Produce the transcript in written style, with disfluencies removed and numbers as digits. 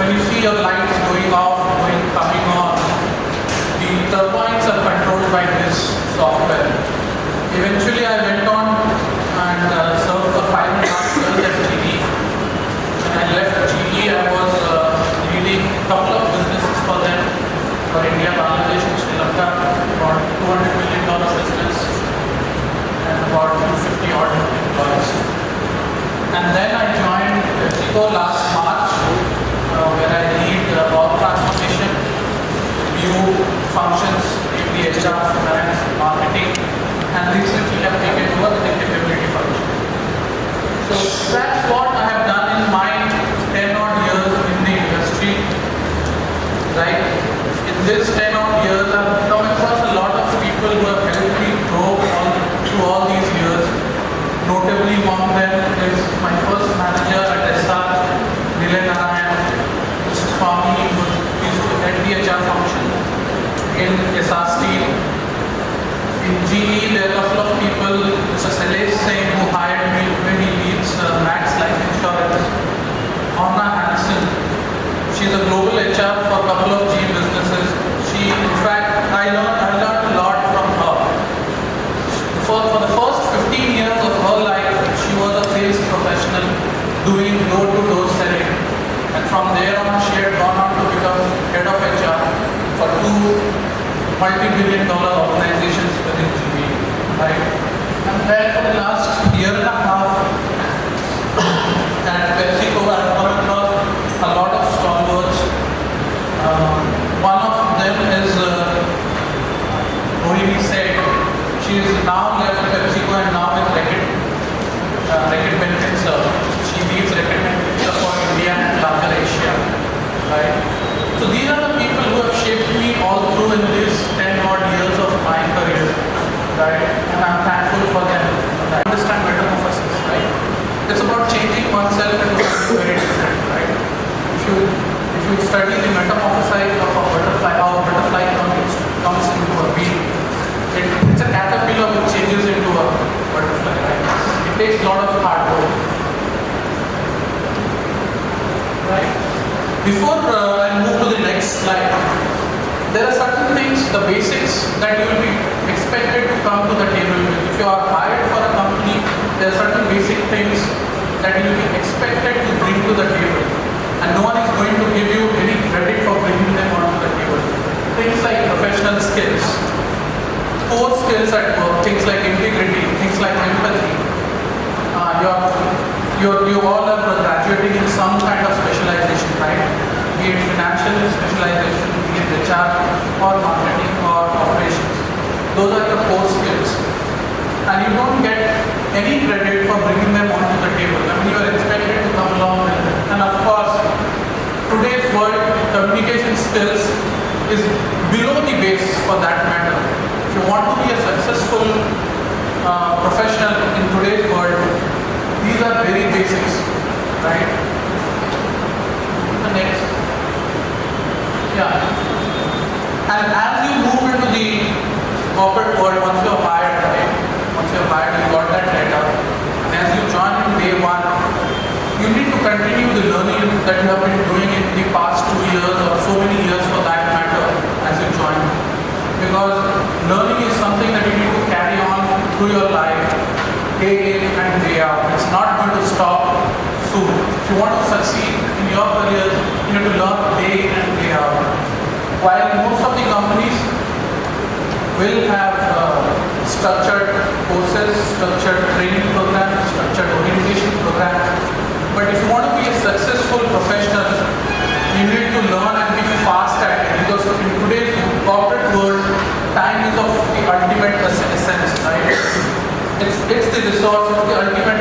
when you see your lights going off, coming on, the turbines are controlled by this software. Eventually I went on and served for 5.5 years at GE. When I left GE, I was leading a couple of businesses for them, for India, Bangladesh and Sri Lanka, about $200 million business and about 250 odd employees. And then I joined PepsiCo last March, where I lead org transformation, new functions, mainly HR, finance, marketing, and recently have taken over the capability function. So that's what I have done in my 10 odd years in the industry, right? In this 10 odd years, I've come across a lot of people who have helped me grow through all these years. Notably among them is my first manager at SR, Mrs. Swami, who used to head the HR function in SR Steel. In GE, there are a couple of people, Mr. Salesh Singh, who hired me when he leads Max Life Insurance. Anna Hansen, she's a global HR for a couple of GE businesses. In fact, I learned a lot from her. For the first 15 years of her life, she was a sales professional doing door-to-door selling. And from there on, she had gone on to become head of HR for 2 multi-billion-dollar organizations within GE, right? And then for the last year and a half at PepsiCo, I have come across a lot of stalwarts. One of them is Rohini said. She is now left PepsiCo and now with Reckitt Benckiser. She leads Reckitt Benckiser for India and larger Asia, right? So these are the people who have shaped me all through in these 10 odd years of my career, right? And I'm thankful for them. I understand metamorphosis, right? It's about changing oneself into something very different, right? If you study the metamorphosis of a butterfly, how a butterfly comes into a bee, it's a caterpillar which changes into a butterfly, right? It takes a lot of hard work, right? Before I move to the next slide, there are certain things, the basics that you will be expected to come to the table with. If you are hired for a company, there are certain basic things that you will be expected to bring to the table. And no one is going to give you any credit for bringing them onto the table. Things like professional skills, core skills at work, things like integrity, things like empathy. You all are graduating in some kind of specialization, right? Be it financial specialization, be it HR or marketing or operations. Those are the core skills. And you don't get any credit for bringing them onto the table. I mean, you are expected to come along with it. And of course, today's world, communication skills is below the base for that matter. If you want to be a successful professional in today's world, these are very basics, right? The next. Yeah. And as you move into the corporate world, once you are hired, right? Once you are hired, you got that letter. And as you join in day one, you need to continue the learning that you have been doing in the past 2 years or so many years for that matter as you join. Because learning is something that you need to carry on through your life, day in and day out. It's not going to stop soon. If you want to succeed in your career, you need to learn day in and day out. While most of the companies will have structured courses, structured training programs, structured orientation programs, but if you want to be a successful professional, you need to learn and be fast at it, because in today's corporate world, time is of the ultimate essence, right? It's the resource of the ultimate